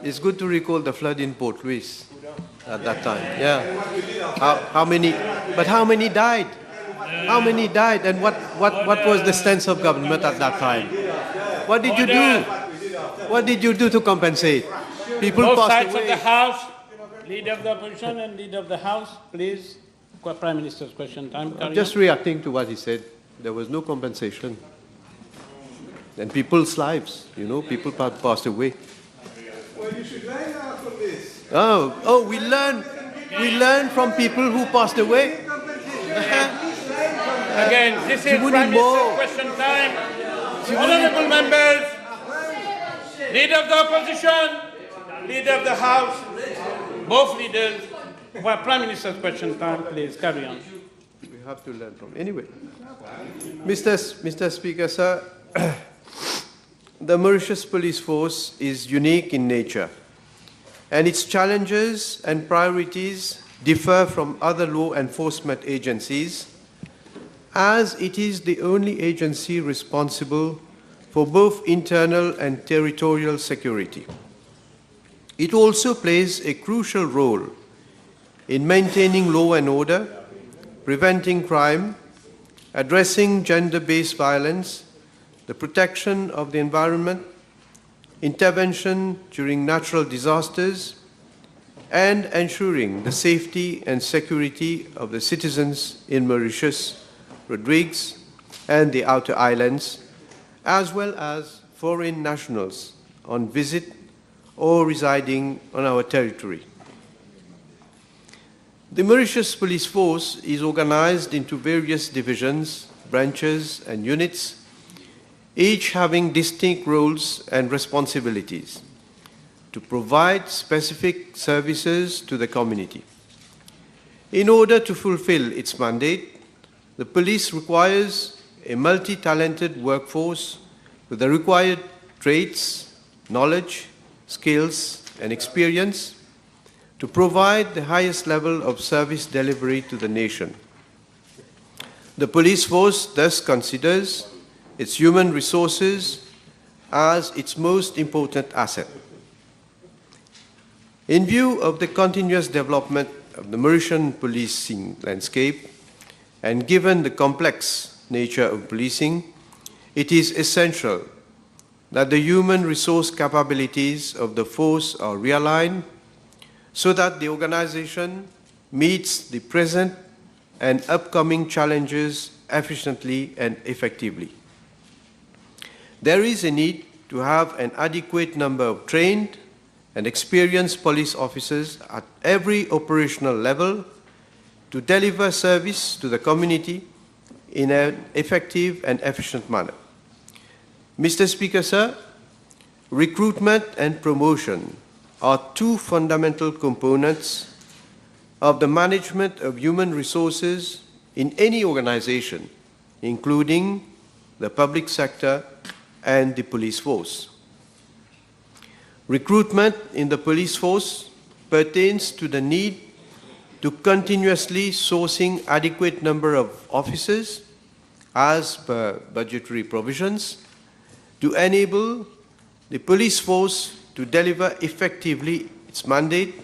It's good to recall the flood in Port Louis at that time. Yeah. How many? But how many died? How many died? And what was the stance of government at that time? What did you do? What did you do to compensate? People Both passed sides away. of the House, Leader of the Opposition and Leader of the House, please. Prime Minister's question time. I'm just reacting to what he said. There was no compensation. And people's lives, you know, people passed away. Well, you should learn out from this. Oh, we learn from people who passed away. Again, this is Prime Minister's question time. Honourable members, Leader of the Opposition, Leader of the House, both leaders. Prime Minister's question time, please carry on. We have to learn from. Anyway, Mr. Speaker, sir, the Mauritius Police Force is unique in nature, and its challenges and priorities differ from other law enforcement agencies, as it is the only agency responsible for both internal and territorial security. It also plays a crucial role in maintaining law and order, preventing crime, addressing gender-based violence, the protection of the environment, intervention during natural disasters, and ensuring the safety and security of the citizens in Mauritius, Rodrigues, and the outer islands, as well as foreign nationals on visit or residing on our territory. The Mauritius Police Force is organized into various divisions, branches, and units, each having distinct roles and responsibilities to provide specific services to the community. In order to fulfill its mandate, the police requires a multi-talented workforce with the required traits, knowledge, skills, and experience to provide the highest level of service delivery to the nation. The police force thus considers its human resources as its most important asset. In view of the continuous development of the Mauritian policing landscape, and given the complex nature of policing, it is essential that the human resource capabilities of the force are realigned so that the organization meets the present and upcoming challenges efficiently and effectively. There is a need to have an adequate number of trained and experienced police officers at every operational level to deliver service to the community in an effective and efficient manner. Mr. Speaker, sir, recruitment and promotion are two fundamental components of the management of human resources in any organization, including the public sector and the police force. Recruitment in the police force pertains to the need to continuously sourcing adequate number of officers as per budgetary provisions to enable the police force to deliver effectively its mandate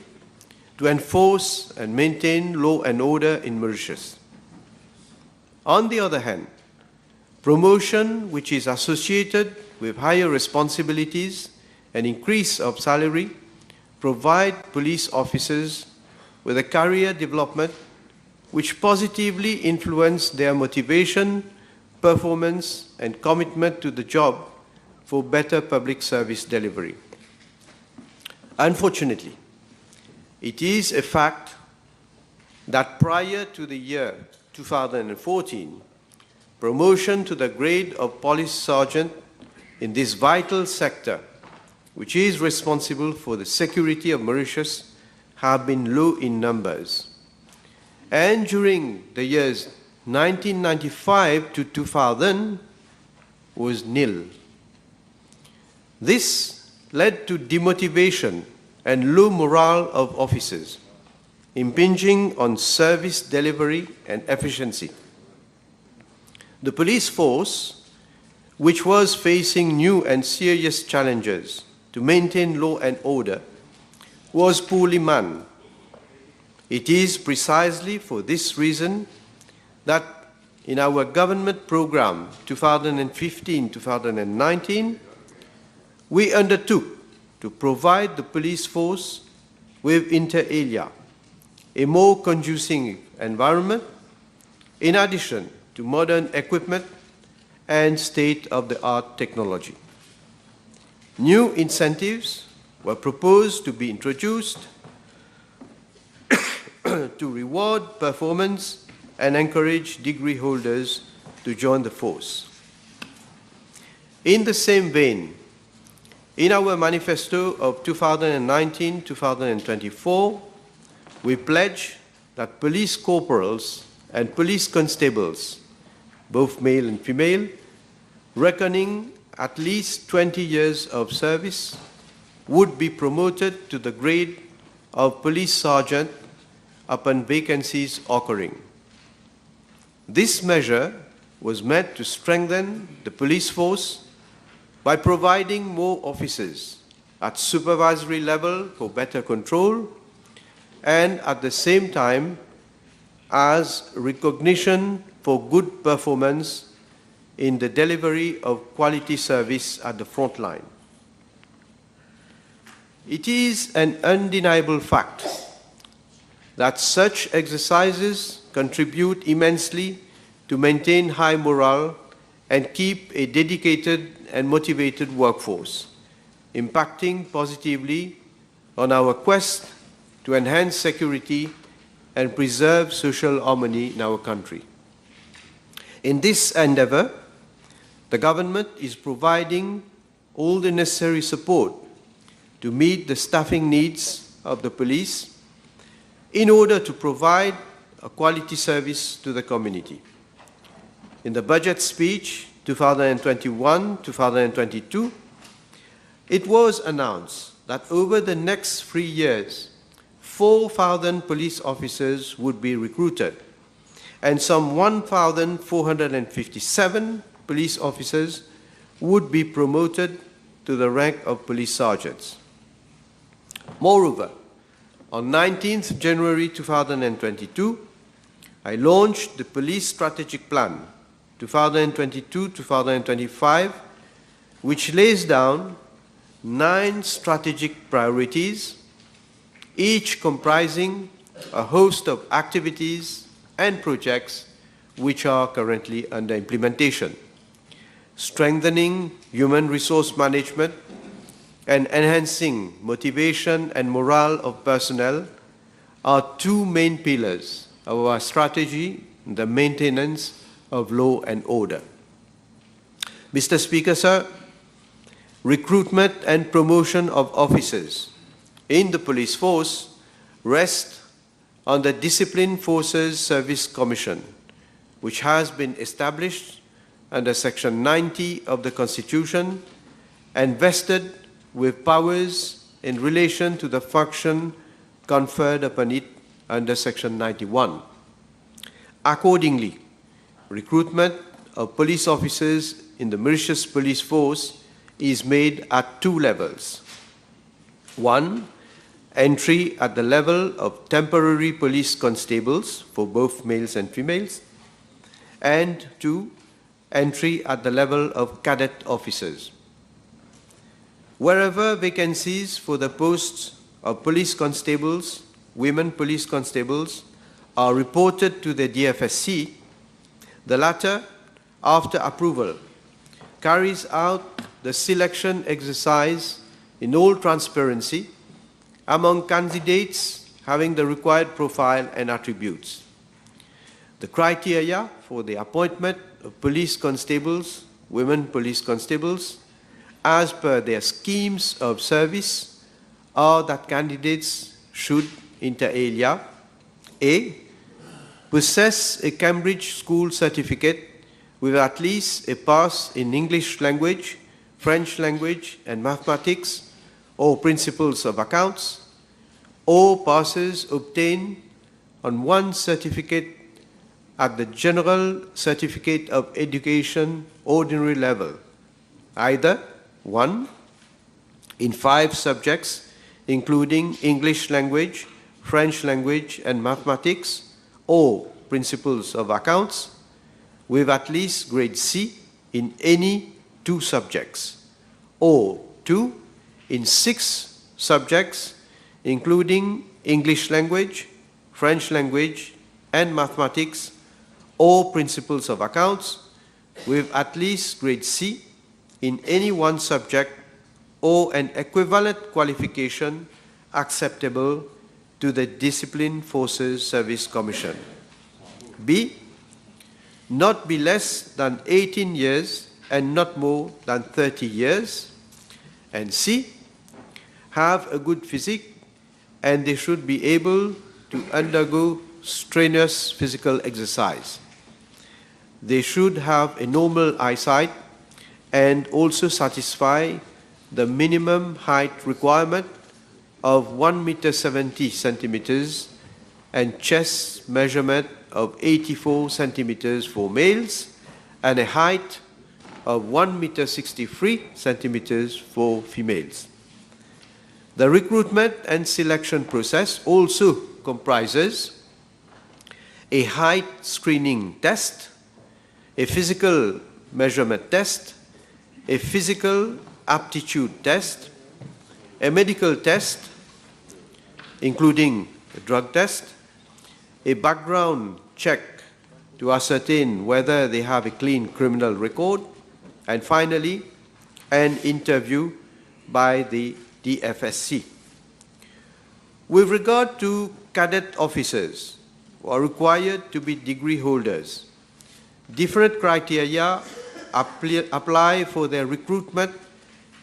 to enforce and maintain law and order in Mauritius. On the other hand, promotion which is associated with higher responsibilities and increase of salary provide police officers with a career development which positively influence their motivation, performance, and commitment to the job for better public service delivery. Unfortunately, it is a fact that prior to the year 2014, promotion to the grade of police sergeant in this vital sector, which is responsible for the security of Mauritius, have been low in numbers. And during the years 1995 to 2000 was nil. This led to demotivation and low morale of officers, impinging on service delivery and efficiency. The police force, which was facing new and serious challenges to maintain law and order was poorly manned. It is precisely for this reason that in our government program 2015-2019, we undertook to provide the police force with inter alia, a more conducive environment, in addition to modern equipment and state-of-the-art technology. New incentives were proposed to be introduced to reward performance and encourage degree holders to join the force. In the same vein, in our manifesto of 2019-2024, we pledge that police corporals and police constables, both male and female, reckoning at least 20 years of service, would be promoted to the grade of police sergeant upon vacancies occurring. This measure was meant to strengthen the police force by providing more officers at supervisory level for better control, and at the same time as recognition for good performance in the delivery of quality service at the front line. It is an undeniable fact that such exercises contribute immensely to maintain high morale and keep a dedicated and motivated workforce, impacting positively on our quest to enhance security and preserve social harmony in our country. In this endeavor, the government is providing all the necessary support to meet the staffing needs of the police in order to provide a quality service to the community. In the budget speech 2021-2022, it was announced that over the next 3 years, 4,000 police officers would be recruited, and some 1,457 police officers would be promoted to the rank of police sergeants. Moreover, on 19th January 2022, I launched the Police Strategic Plan 2022-2025, which lays down 9 strategic priorities, each comprising a host of activities and projects which are currently under implementation. Strengthening human resource management and enhancing motivation and morale of personnel are 2 main pillars of our strategy in the maintenance of law and order. Mr. Speaker, sir, recruitment and promotion of officers in the police force rest on the Disciplined Forces Service Commission, which has been established under Section 90 of the Constitution and vested with powers in relation to the function conferred upon it under Section 91. Accordingly, recruitment of police officers in the Mauritius Police Force is made at 2 levels. 1, entry at the level of temporary police constables for both males and females, and 2, entry at the level of cadet officers. Wherever vacancies for the posts of police constables, women police constables, are reported to the DFSC, the latter, after approval, carries out the selection exercise in all transparency among candidates having the required profile and attributes. The criteria for the appointment of police constables, women police constables, as per their schemes of service, are that candidates should, inter alia, A, possess a Cambridge school certificate with at least a pass in English language, French language, and mathematics, or principles of accounts, or passes obtained on 1 certificate at the General Certificate of Education ordinary level, either 1, in 5 subjects, including English language, French language, and mathematics, or principles of accounts, with at least grade C in any 2 subjects, or 2 in 6 subjects, including English language, French language, and mathematics, or principles of accounts, with at least grade C in any 1 subject, or an equivalent qualification acceptable to the Disciplined Forces Service Commission. B, not be less than 18 years and not more than 30 years. And C, have a good physique, and they should be able to undergo strenuous physical exercise. They should have a normal eyesight and also satisfy the minimum height requirement of 1.70 meters and chest measurement of 84 centimeters for males and a height of 1.63 meters for females. The recruitment and selection process also comprises a height screening test, a physical measurement test, a physical aptitude test, a medical test, including a drug test, a background check to ascertain whether they have a clean criminal record, and finally, an interview by the DFSC. With regard to cadet officers who are required to be degree holders, different criteria apply for their recruitment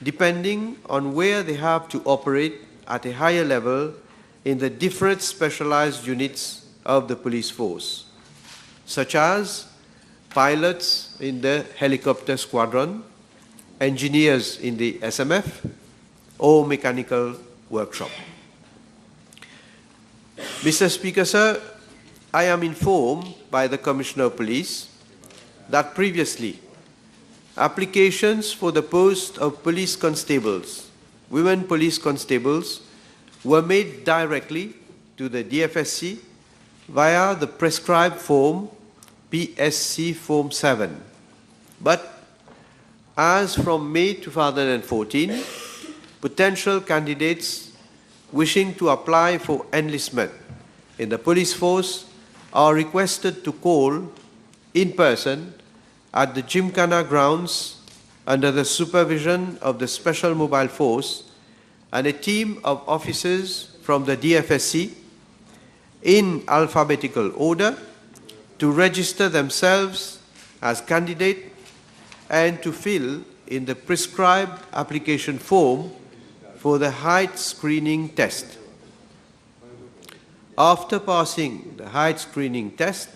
depending on where they have to operate at a higher level in the different specialized units of the police force, such as pilots in the helicopter squadron, engineers in the SMF, or mechanical workshop. Mr. Speaker, sir, I am informed by the Commissioner of Police that previously applications for the post of police constables, women police constables, were made directly to the DFSC via the prescribed form PSC Form 7. But as from May 2014, potential candidates wishing to apply for enlistment in the police force are requested to call in person at the Gymkhana grounds under the supervision of the Special Mobile Force and a team of officers from the DFSC in alphabetical order to register themselves as candidate and to fill in the prescribed application form for the height screening test. After passing the height screening test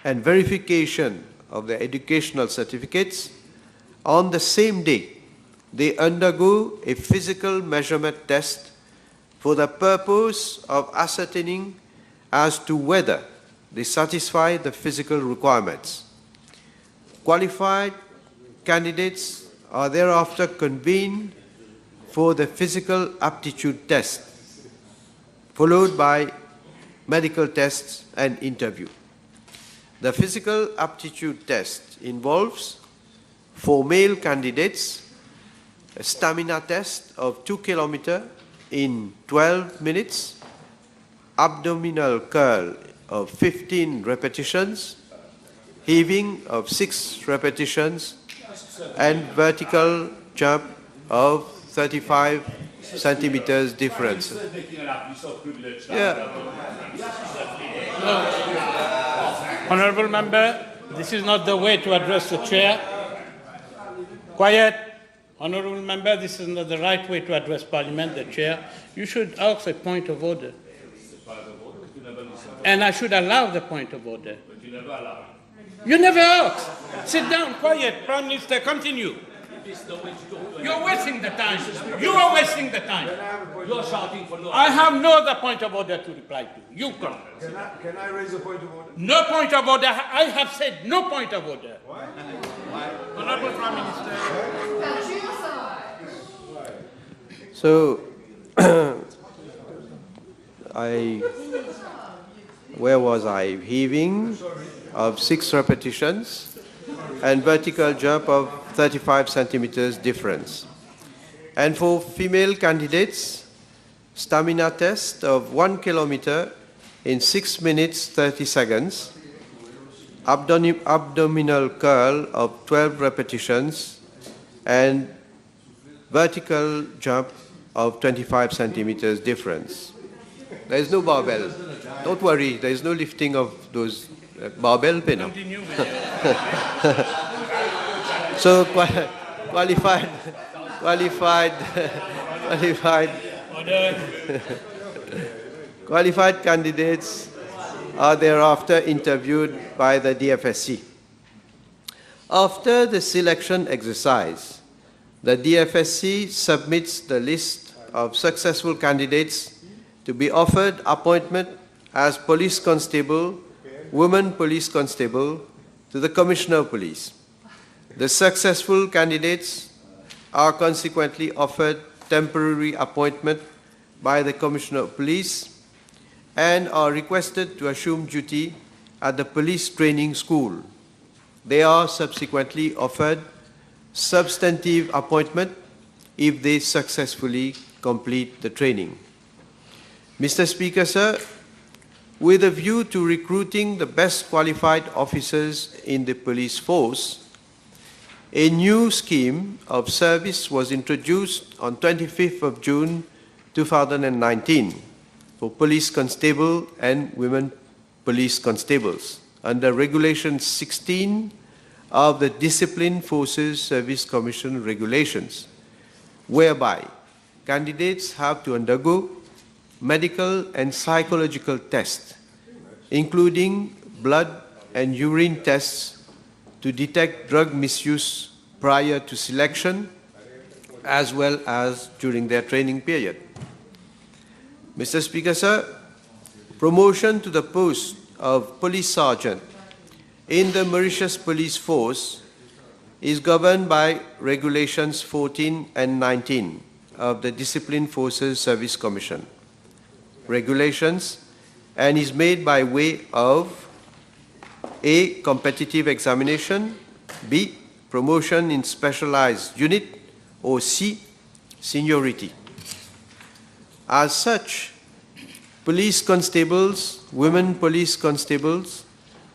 and verification of their educational certificates, on the same day, they undergo a physical measurement test for the purpose of ascertaining as to whether they satisfy the physical requirements. Qualified candidates are thereafter convened for the physical aptitude test, followed by medical tests and interview. The physical aptitude test involves, for male candidates, a stamina test of 2 kilometers in 12 minutes, abdominal curl of 15 repetitions, heaving of 6 repetitions, and vertical jump of 35 centimeters difference. Honourable Member, this is not the way to address the Chair. Quiet. Honourable Member, this is not the right way to address Parliament, the Chair. You should ask a point of order. And I should allow the point of order. But you never allow. You never ask. Sit down, quiet. Prime Minister, continue. You're wasting the time. You are wasting the time. You're shouting for no. I have no other point of order to reply to. You come. Can I raise a point of order? No point of order. I have said no point of order. Why? Honourable Prime Minister. So, where was I? Heaving of 6 repetitions and vertical jump of 35 centimeters difference. And for female candidates, stamina test of 1 kilometer in 6 minutes 30 seconds, abdominal curl of 12 repetitions, and vertical jump of 25 centimeters difference. There is no barbell. Don't worry, there is no lifting of those barbell pin. So qualified candidates are thereafter interviewed by the DFSC. After the selection exercise, the DFSC submits the list of successful candidates to be offered appointment as police constable, woman police constable, to the Commissioner of Police. The successful candidates are consequently offered temporary appointment by the Commissioner of Police and are requested to assume duty at the police training school. They are subsequently offered substantive appointment if they successfully complete the training. Mr. Speaker, sir, with a view to recruiting the best qualified officers in the police force, a new scheme of service was introduced on 25th of June 2019 for police constable and women police constables under Regulation 16 of the Disciplined Forces Service Commission regulations, whereby candidates have to undergo medical and psychological tests, including blood and urine tests to detect drug misuse prior to selection, as well as during their training period. Mr. Speaker, sir, promotion to the post of police sergeant in the Mauritius Police Force is governed by Regulations 14 and 19 of the Disciplined Forces Service Commission regulations, and is made by way of A, competitive examination, B, promotion in specialized unit, or C, seniority. As such, police constables, women police constables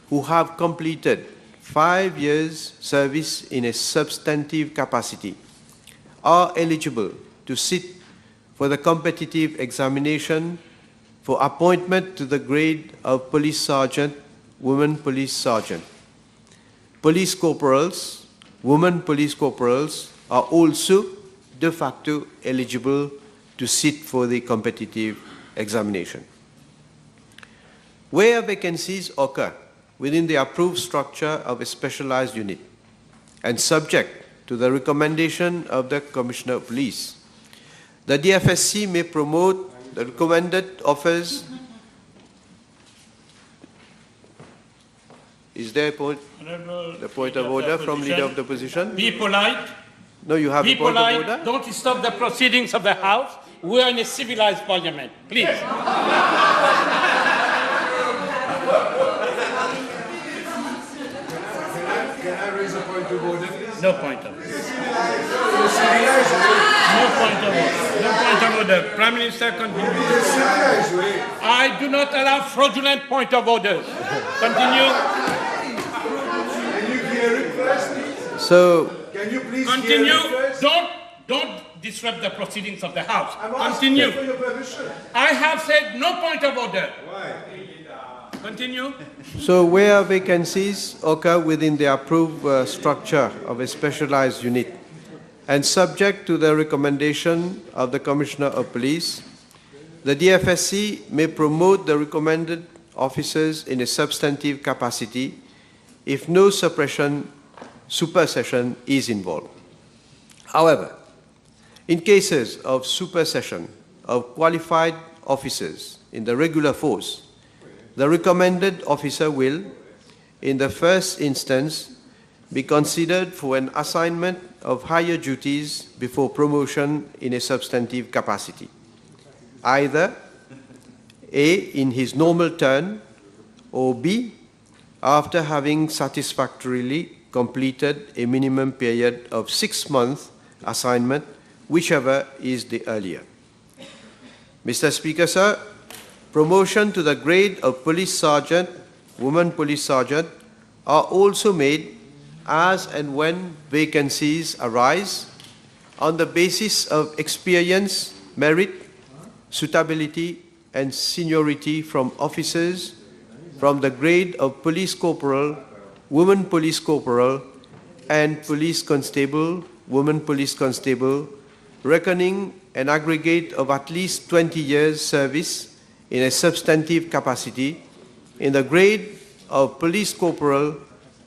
who have completed 5 years service in a substantive capacity are eligible to sit for the competitive examination for appointment to the grade of police sergeant, women police sergeant. Police corporals, women police corporals are also de facto eligible to sit for the competitive examination. Where vacancies occur within the approved structure of a specialized unit and subject to the recommendation of the Commissioner of Police, the DFSC may promote the recommended offers. Is there a point, the point of order from Leader of the Opposition? Be polite. No, you have Be a point polite. of order? Don't stop the proceedings of the House. We are in a civilized parliament. Please. Can I raise a point of order, please? No point of order. No point of order. No point of order. Prime Minister, continue. I do not allow fraudulent point of orders. Continue. Can you hear it first, please? So, Can you please Continue. hear it first? Don't disrupt the proceedings of the House. I'm asking Continue. for your permission. I have said no point of order. Why? Continue. so where vacancies occur within the approved structure of a specialized unit and subject to the recommendation of the Commissioner of Police, the DFSC may promote the recommended officers in a substantive capacity if no supersession is involved. However, in cases of supersession of qualified officers in the regular force, the recommended officer will, in the first instance, be considered for an assignment of higher duties before promotion in a substantive capacity, either A, in his normal turn, or B, after having satisfactorily completed a minimum period of 6 months assignment, whichever is the earlier. Mr. Speaker, sir, promotion to the grade of police sergeant, woman police sergeant, are also made as and when vacancies arise on the basis of experience, merit, suitability, and seniority from officers from the grade of police corporal, woman police corporal, and police constable, woman police constable, reckoning an aggregate of at least 20 years service in a substantive capacity in the grade of police corporal,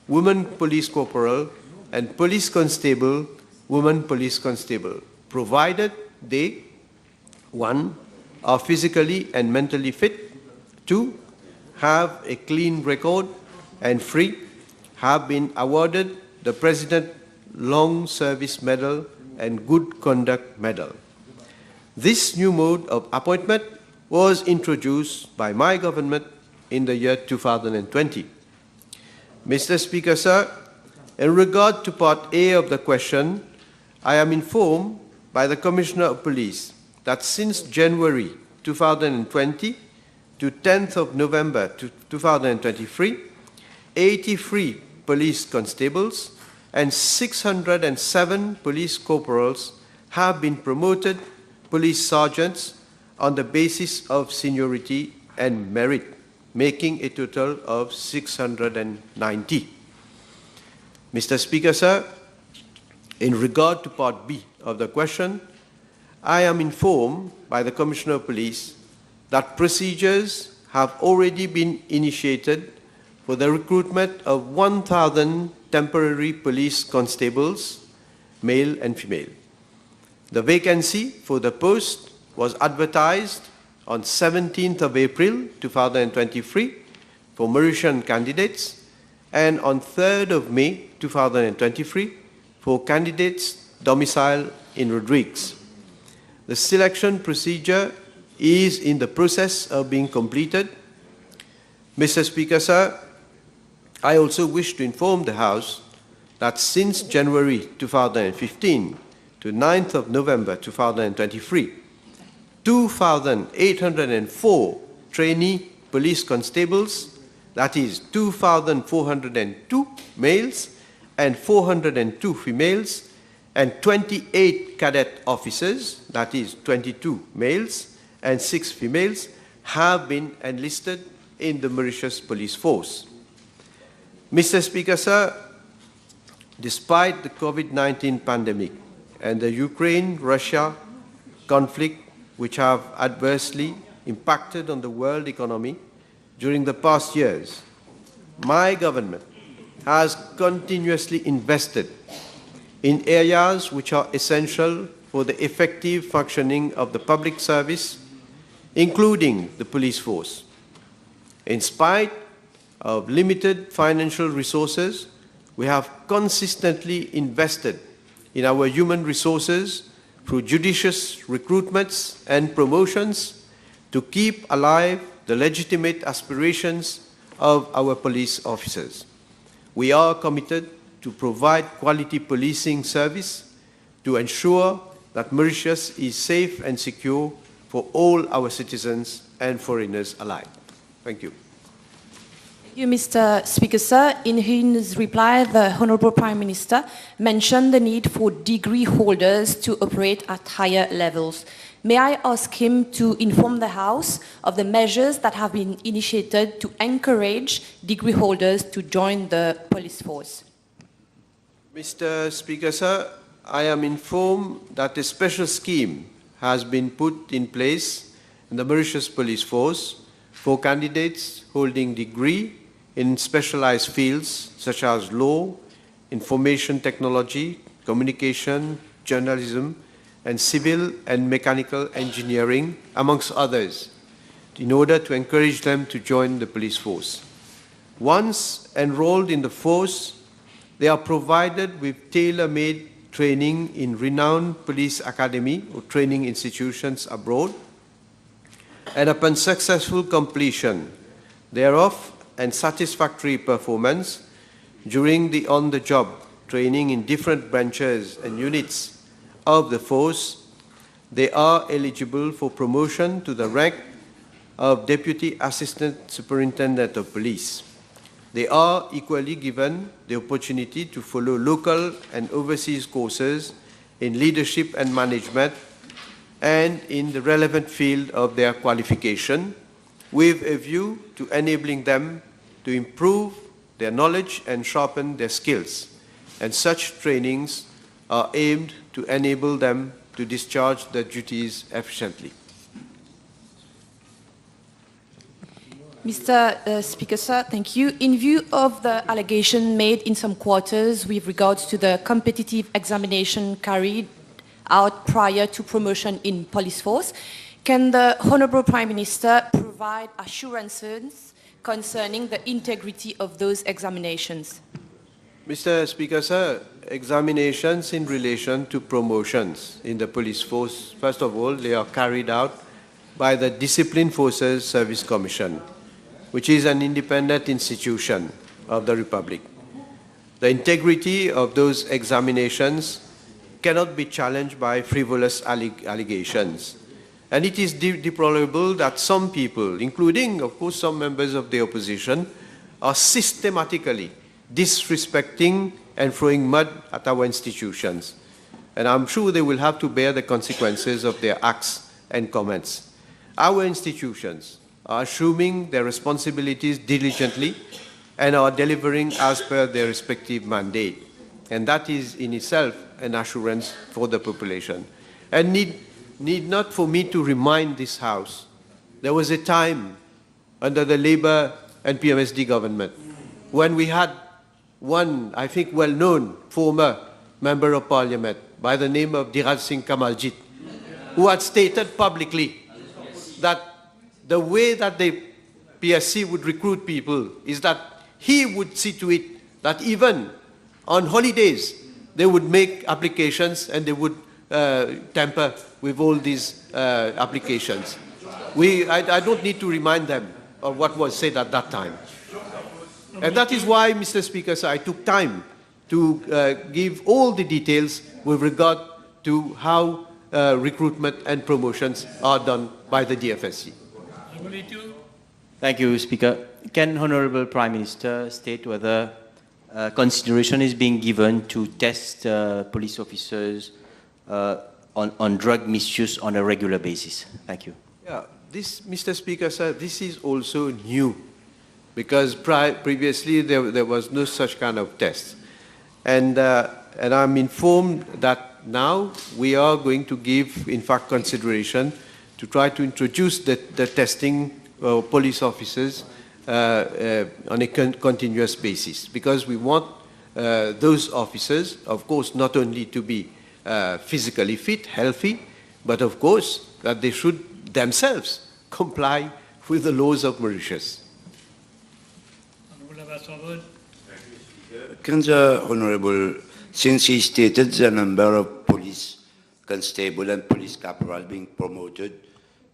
woman police corporal, and police constable, woman police constable, provided they, 1, are physically and mentally fit, 2, have a clean record, and 3, have been awarded the President Long Service Medal and Good Conduct Medal. This new mode of appointment was introduced by my government in the year 2020. Mr. Speaker, sir, in regard to Part A of the question, I am informed by the Commissioner of Police that since January 2020 to 10th of November 2023, 83 police constables and 607 police corporals have been promoted police sergeants on the basis of seniority and merit, making a total of 690. Mr. Speaker, sir, in regard to Part B of the question, I am informed by the Commissioner of Police that procedures have already been initiated for the recruitment of 1,000 temporary police constables, male and female. The vacancy for the post was advertised on 17th of April 2023 for Mauritian candidates and on 3rd of May 2023 for candidates domiciled in Rodrigues. The selection procedure is in the process of being completed. Mr. Speaker, sir, I also wish to inform the House that since January 2015 to 9th of November 2023, 2,804 trainee police constables, that is 2,402 males and 402 females, and 28 cadet officers, that is 22 males and 6 females, have been enlisted in the Mauritius Police Force. Mr. Speaker, sir, despite the COVID-19 pandemic and the Ukraine-Russia conflict, which have adversely impacted on the world economy during the past years, my government has continuously invested in areas which are essential for the effective functioning of the public service, including the police force. In spite of limited financial resources, we have consistently invested in our human resources through judicious recruitments and promotions to keep alive the legitimate aspirations of our police officers. We are committed to provide quality policing service to ensure that Mauritius is safe and secure for all our citizens and foreigners alike. Thank you. Thank you, Mr. Speaker, sir. In his reply, the Honorable Prime Minister mentioned the need for degree holders to operate at higher levels. May I ask him to inform the House of the measures that have been initiated to encourage degree holders to join the police force? Mr. Speaker, sir, I am informed that a special scheme has been put in place in the Mauritius Police Force for candidates holding degree in specialized fields such as law, information technology, communication, journalism, and civil and mechanical engineering, amongst others, in order to encourage them to join the police force. Once enrolled in the force, they are provided with tailor-made training in renowned police academy or training institutions abroad, and upon successful completion thereof and satisfactory performance during the on-the-job training in different branches and units of the force, they are eligible for promotion to the rank of Deputy Assistant Superintendent of Police. They are equally given the opportunity to follow local and overseas courses in leadership and management and in the relevant field of their qualification, with a view to enabling them to improve their knowledge and sharpen their skills. And such trainings are aimed to enable them to discharge their duties efficiently. Mr. Speaker, sir, thank you. In view of the allegation made in some quarters with regards to the competitive examination carried out prior to promotion in police force, can the Honourable Prime Minister provide assurances concerning the integrity of those examinations? Mr. Speaker, sir, examinations in relation to promotions in the police force, first of all, they are carried out by the Disciplined Forces Service Commission, which is an independent institution of the Republic. The integrity of those examinations cannot be challenged by frivolous allegations. And it is deplorable that some people, including, of course, some members of the opposition, are systematically disrespecting and throwing mud at our institutions. And I'm sure they will have to bear the consequences of their acts and comments. Our institutions are assuming their responsibilities diligently and are delivering as per their respective mandate. And that is in itself an assurance for the population. And need not for me to remind this House, there was a time under the Labour and PMSD government when we had one, I think, well-known former member of parliament by the name of Dhiraj Singh Kamaljit, who had stated publicly that the way that the PSC would recruit people is that he would see to it that even on holidays, they would make applications and they would tamper with all these applications. I don't need to remind them of what was said at that time. And that is why, Mr. Speaker, sir, I took time to give all the details with regard to how recruitment and promotions are done by the DFSC. Thank you, Speaker. Can Honourable Prime Minister state whether consideration is being given to test police officers on drug misuse on a regular basis? Thank you. Yeah, this, Mr. Speaker, sir, this is also new because previously there was no such kind of test. And I'm informed that now we are going to give, in fact, consideration to try to introduce the testing of police officers on a continuous basis, because we want those officers, of course, not only to be physically fit, healthy, but of course that they should themselves comply with the laws of Mauritius. Can the Honourable, since he stated the number of police constable and police corporal being promoted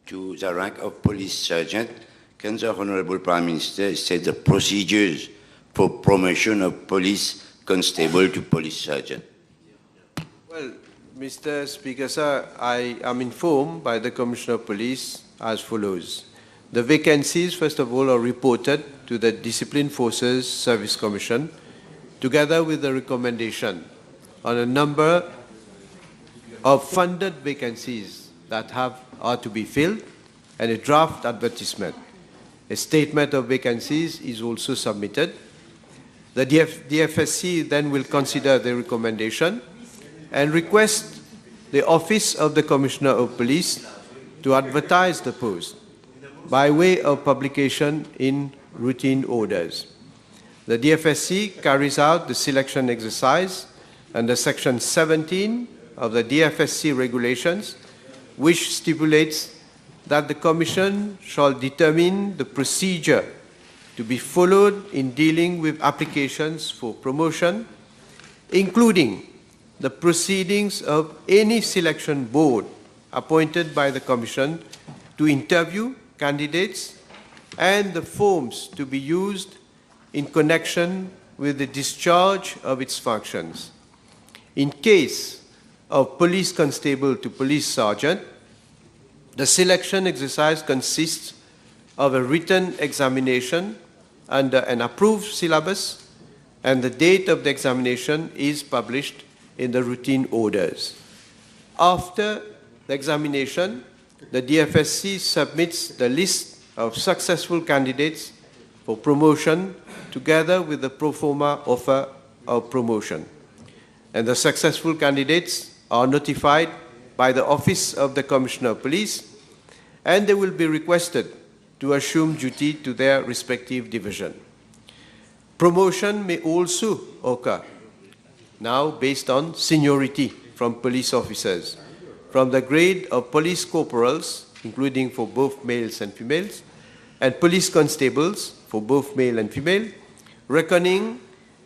to the rank of police sergeant, can the Honourable Prime Minister state the procedures for promotion of police constable to police sergeant? Well, Mr. Speaker, sir, I am informed by the Commissioner of Police as follows. The vacancies, first of all, are reported to the Disciplined Forces Service Commission, together with the recommendation on a number of funded vacancies that are to be filled and a draft advertisement. A statement of vacancies is also submitted. The DFSC then will consider the recommendation and request the Office of the Commissioner of Police to advertise the post by way of publication in routine orders. The DFSC carries out the selection exercise under Section 17 of the DFSC regulations, which stipulates that the Commission shall determine the procedure to be followed in dealing with applications for promotion, including the proceedings of any selection board appointed by the Commission to interview candidates and the forms to be used in connection with the discharge of its functions. In case of police constable to police sergeant, the selection exercise consists of a written examination under an approved syllabus, and the date of the examination is published in the routine orders. After the examination, the DFSC submits the list of successful candidates for promotion together with the pro forma offer of promotion. And the successful candidates are notified by the Office of the Commissioner of Police, and they will be requested to assume duty to their respective division. Promotion may also occur now based on seniority from police officers, from the grade of police corporals, including for both males and females, and police constables for both male and female, reckoning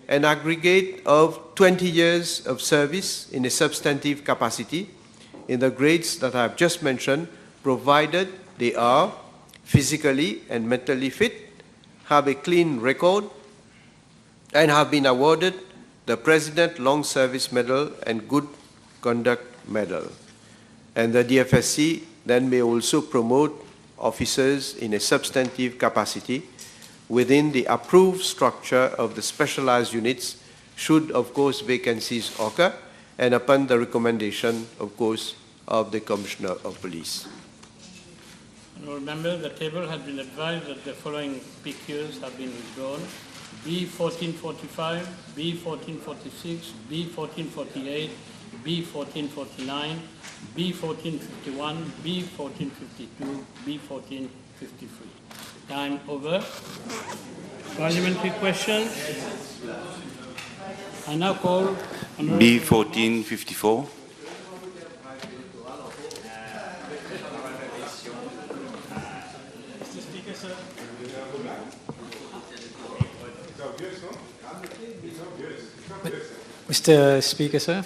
an aggregate of 20 years of service in a substantive capacity in the grades that I have just mentioned, provided they are physically and mentally fit, have a clean record, and have been awarded the President Long Service Medal and Good Conduct Medal. And the DFSC then may also promote officers in a substantive capacity within the approved structure of the specialized units, should, of course, vacancies occur, and upon the recommendation, of course, of the Commissioner of Police. Honourable Member, the table has been advised that the following PQs have been withdrawn: B1445, B1446, B1448, B1449, B1451, B1452, B1453. Time over. Parliamentary questions. I now call B1454. Mr. Speaker, sir. Mr. Speaker, sir,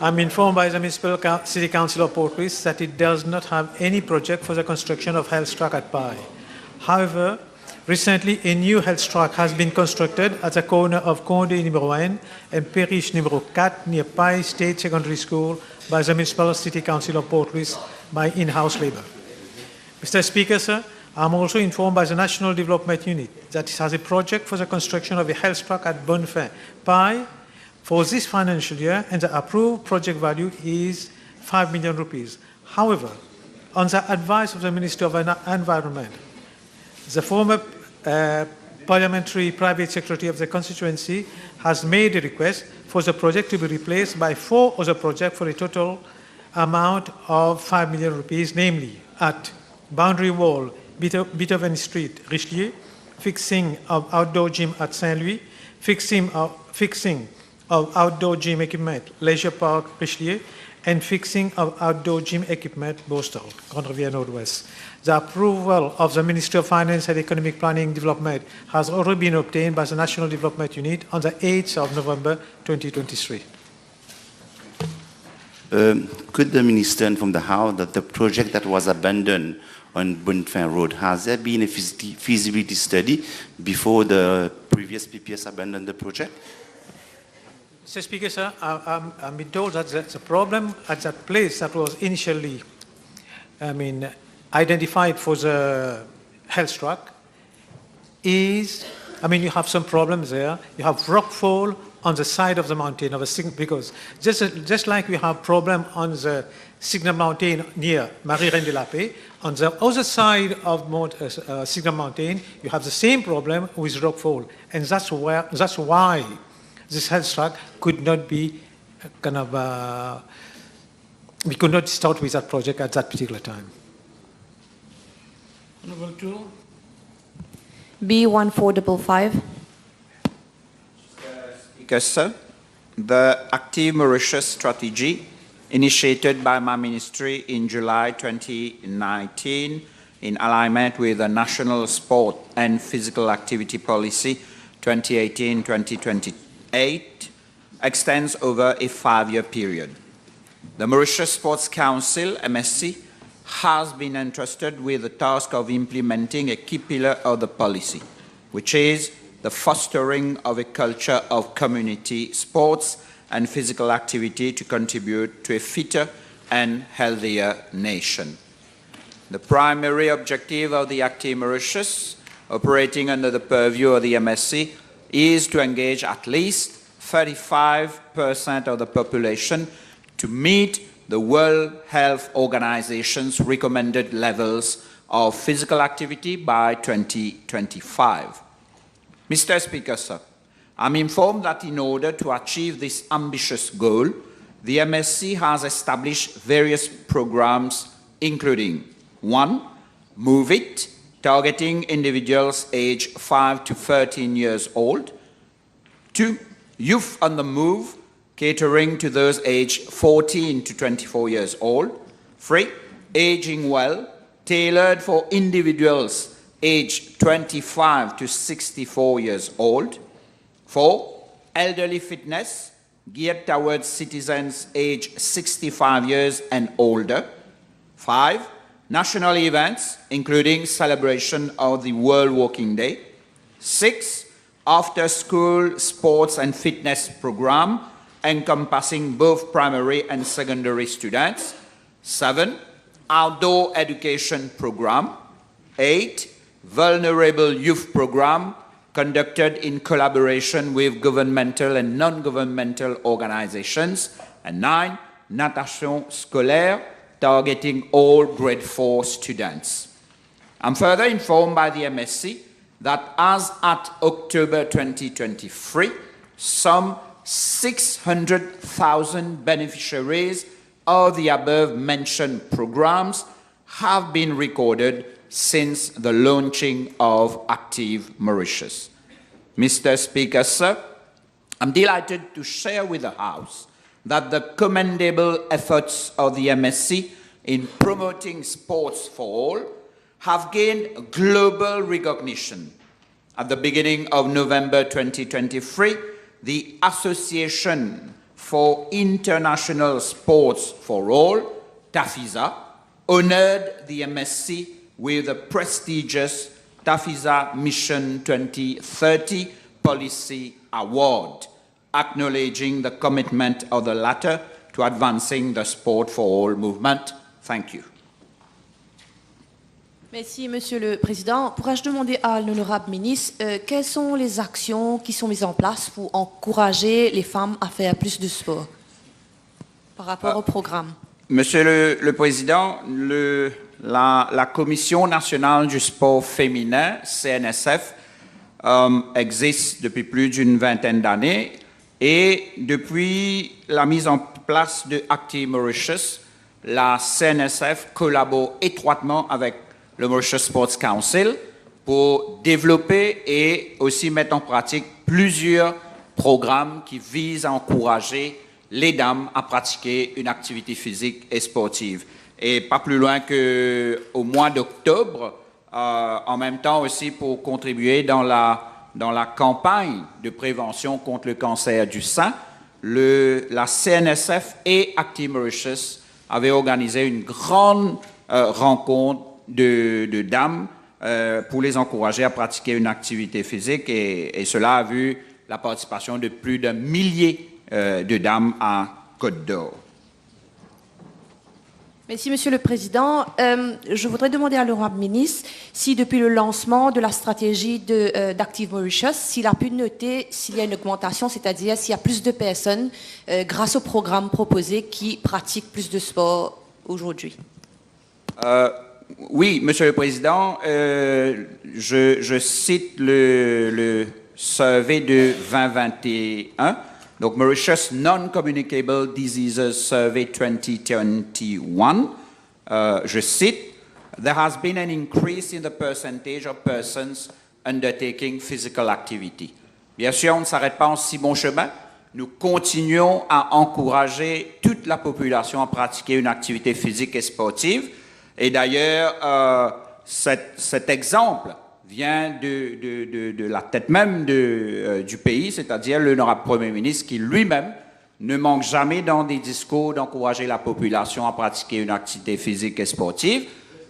I'm informed by the Municipal City Council of Port Louis that it does not have any project for the construction of health track at Pai. However, recently a new health track has been constructed at the corner of Condé numéro 1 and Parish numéro 4 near Pai State Secondary School by the Municipal City Council of Port Louis by in-house labor. Mr. Speaker, sir, I'm also informed by the National Development Unit that it has a project for the construction of a health track at Bonnefin, Pai, for this financial year, and the approved project value is 5 million rupees. However, on the advice of the Minister of Environment, the former parliamentary private secretary of the constituency has made a request for the project to be replaced by 4 other projects for a total amount of 5 million rupees, namely at Boundary Wall, Beethoven Street, Richelieu, fixing of outdoor gym at Saint-Louis, fixing of outdoor gym equipment, Leisure Park, Richelieu, and fixing of outdoor gym equipment, Boston, Grand Rivière Nord-Ouest. The approval of the Ministry of Finance and Economic Planning Development has already been obtained by the National Development Unit on the 8th of November 2023. Could the Minister inform the House that the project that was abandoned on Bonnefin Road, has there been a feasibility study before the previous PPS abandoned the project? Mr. Speaker, sir, I'm been told that the problem at that place that was initially, identified for the health track is, you have some problems there. You have rockfall on the side of the mountain because just like we have problem on the Signal Mountain near Marie-Reine de la Paix, on the other side of Signal Mountain, you have the same problem with rockfall, and that's why this health track could not be we could not start with that project at that particular time. Honourable 2. B1455. Speaker, sir, the Active Mauritius strategy initiated by my ministry in July 2019 in alignment with the National Sport and Physical Activity Policy 2018-2028 extends over a 5-year period. The Mauritius Sports Council, MSC, has been entrusted with the task of implementing a key pillar of the policy, which is the fostering of a culture of community sports and physical activity to contribute to a fitter and healthier nation. The primary objective of the Active Mauritius, operating under the purview of the MSC, is to engage at least 35% of the population to meet the World Health Organization's recommended levels of physical activity by 2025. Mr. Speaker, sir, I'm informed that in order to achieve this ambitious goal, the MSC has established various programs, including 1. Move It, targeting individuals aged 5 to 13 years old. 2. Youth on the Move, catering to those aged 14 to 24 years old. 3. Aging Well, tailored for individuals aged 25 to 64 years old. 4. Elderly Fitness, geared towards citizens aged 65 years and older. 5. National events, including celebration of the World Walking Day. 6. After-school sports and fitness program, encompassing both primary and secondary students. 7. Outdoor education program. 8. Vulnerable youth program, conducted in collaboration with governmental and non-governmental organizations. And 9. Natation scolaire, targeting all grade 4 students. I'm further informed by the MSC that as at October 2023, some 600,000 beneficiaries of the above-mentioned programs have been recorded since the launching of Active Mauritius. Mr. Speaker, sir, I'm delighted to share with the House that the commendable efforts of the MSC in promoting sports for all have gained global recognition. At the beginning of November 2023, the Association for International Sports for All, TAFISA, honored the MSC with the prestigious TAFISA Mission 2030 Policy Award, acknowledging the commitment of the latter to advancing the sport for all movement. Thank you. Merci, Monsieur le Président. Pourrais-je demander à l'honorable ministre quelles sont les actions qui sont mises en place pour encourager les femmes à faire plus de sport par rapport au programme? Monsieur le Président, la Commission nationale du sport féminin, CNSF, existe depuis plus d'une vingtaine d'années et depuis la mise en place de Active Mauritius, la CNSF collabore étroitement avec le Mauritius Sports Council pour développer et aussi mettre en pratique plusieurs programmes qui visent à encourager les dames à pratiquer une activité physique et sportive. Et pas plus loin qu'au mois d'octobre, en même temps aussi pour contribuer dans la campagne de prévention contre le cancer du sein, la CNSF et Active Mauritius avaient organisé une grande rencontre de dames pour les encourager à pratiquer une activité physique et cela a vu la participation de plus d'un millier de dames à Côte d'Or. Merci, Monsieur le Président. Je voudrais demander à l'honorable ministre si, depuis le lancement de la stratégie d'Active Mauritius, s'il a pu noter s'il y a une augmentation, c'est-à-dire s'il y a plus de personnes, grâce au programme proposé, qui pratiquent plus de sport aujourd'hui. Oui, Monsieur le Président, je cite le survey de 2021. Donc, Mauritius Non-Communicable Diseases Survey 2021, je cite, there has been an increase in the percentage of persons undertaking physical activity. Bien sûr, on ne s'arrête pas en si bon chemin. Nous continuons à encourager toute la population à pratiquer une activité physique et sportive. Et d'ailleurs, cet exemple vient de la tête même du pays, c'est-à-dire l'honorable Premier ministre qui lui-même ne manque jamais dans des discours d'encourager la population à pratiquer une activité physique et sportive,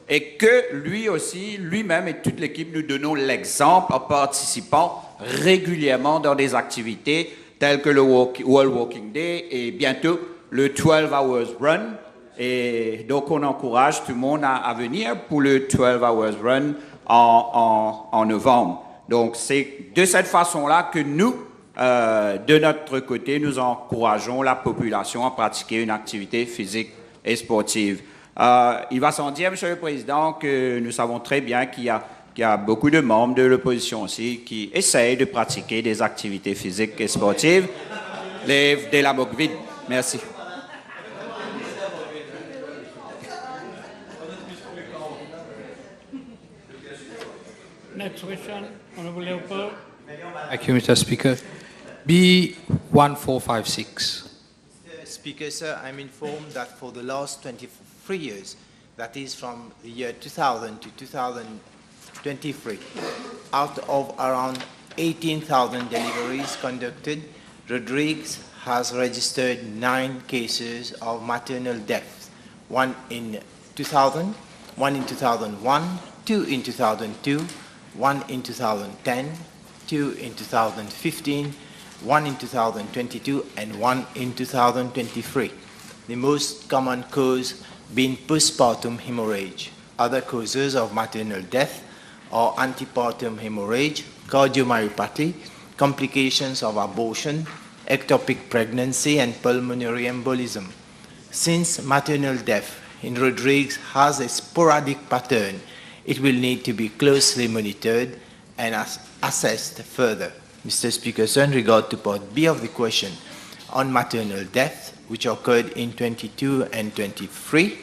et que lui aussi, lui-même et toute l'équipe, nous donnons l'exemple en participant régulièrement dans des activités telles que le World Walking Day et bientôt le 12 Hours Run. Et donc on encourage tout le monde à venir pour le 12 Hours Run en novembre. Donc c'est de cette façon-là que nous, de notre côté, nous encourageons la population à pratiquer une activité physique et sportive. Il va sans dire, Monsieur le Président, que nous savons très bien qu'il y a beaucoup de membres de l'opposition aussi qui essayent de pratiquer des activités physiques et sportives. Des la boque vide. Merci. Next question, Honorable Leopold. Thank you, Mr. Speaker. B1456. Speaker, sir, I'm informed that for the last 23 years, that is from the year 2000 to 2023, out of around 18,000 deliveries conducted, Rodriguez has registered 9 cases of maternal deaths, one in 2000, one in 2001, 2 in 2002, 1 in 2010, 2 in 2015, 1 in 2022, and 1 in 2023. The most common cause being postpartum hemorrhage. Other causes of maternal death are antepartum hemorrhage, cardiomyopathy, complications of abortion, ectopic pregnancy, and pulmonary embolism. Since maternal death in Rodriguez has a sporadic pattern, it will need to be closely monitored and assessed further. Mr. Speaker, sir, in regard to Part B of the question on maternal death, which occurred in 22 and 23,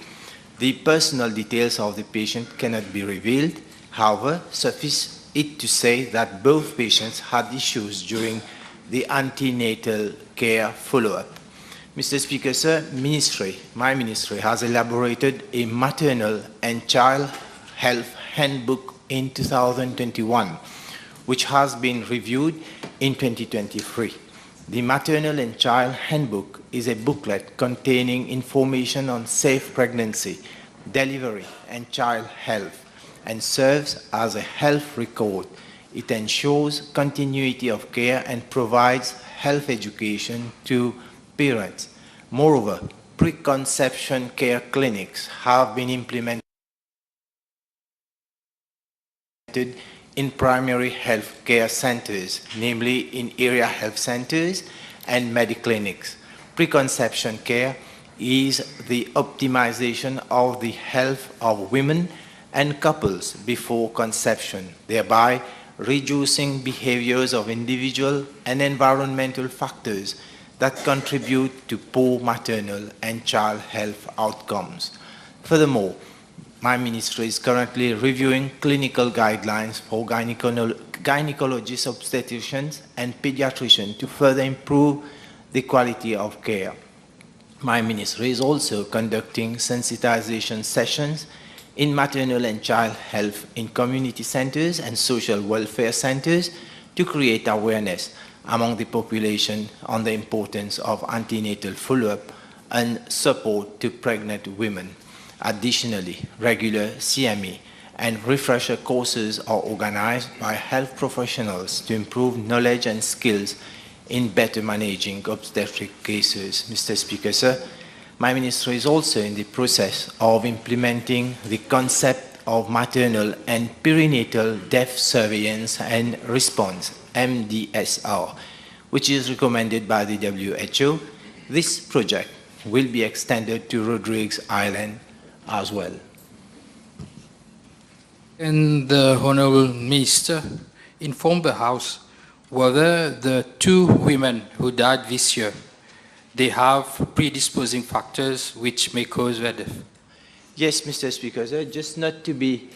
the personal details of the patient cannot be revealed. However, suffice it to say that both patients had issues during the antenatal care follow-up. Mr. Speaker, sir, my ministry has elaborated a maternal and child health handbook in 2021, which has been reviewed in 2023. The Maternal and Child Handbook is a booklet containing information on safe pregnancy, delivery, and child health, and serves as a health record. It ensures continuity of care and provides health education to parents. Moreover, preconception care clinics have been implemented in primary health care centers, namely in area health centers and mediclinics. Preconception care is the optimization of the health of women and couples before conception, thereby reducing behaviors of individual and environmental factors that contribute to poor maternal and child health outcomes. Furthermore, my ministry is currently reviewing clinical guidelines for gynecologists, obstetricians, and pediatricians to further improve the quality of care. My ministry is also conducting sensitization sessions in maternal and child health in community centers and social welfare centers to create awareness among the population on the importance of antenatal follow-up and support to pregnant women. Additionally, regular CME and refresher courses are organized by health professionals to improve knowledge and skills in better managing obstetric cases. Mr. Speaker, sir, my ministry is also in the process of implementing the concept of maternal and perinatal death surveillance and response, MDSR, which is recommended by the WHO. This project will be extended to Rodriguez Island as well. And the Honourable Minister informed the House whether the 2 women who died this year, they have predisposing factors which may cause their death. Yes, Mr. Speaker, sir, just not to be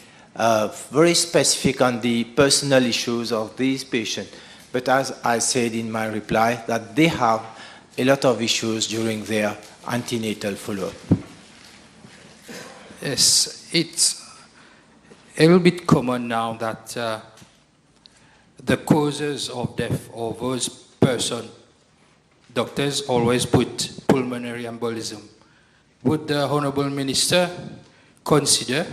very specific on the personal issues of these patients, but as I said in my reply, that they have a lot of issues during their antenatal follow-up. Yes, a little bit common now that the causes of death of those person, doctors always put pulmonary embolism. Would the Honorable Minister consider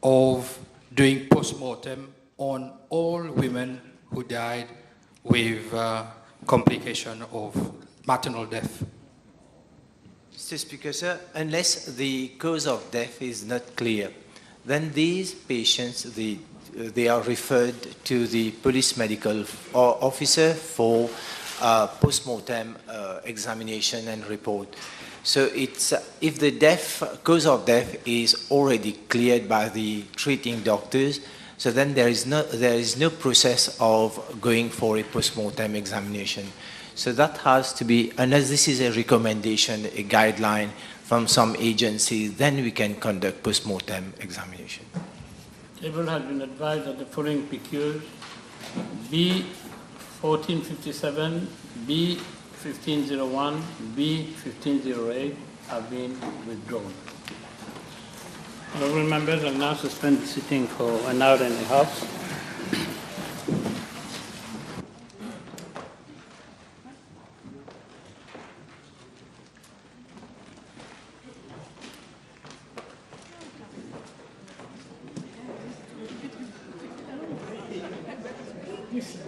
of doing post-mortem on all women who died with complication of maternal death? Mr. Speaker, sir, unless the cause of death is not clear, then these patients, they are referred to the police medical officer for post-mortem examination and report. So it's, if the cause of death is already cleared by the treating doctors, so then there is no process of going for a post-mortem examination. So that has to be, unless this is a recommendation, a guideline from some agency, then we can conduct post-mortem examination. Table has been advised that the following PQs, B 1457, B 1501, B 1508 have been withdrawn. Honourable members, I'll now suspend the sitting for an hour and a half. Yes.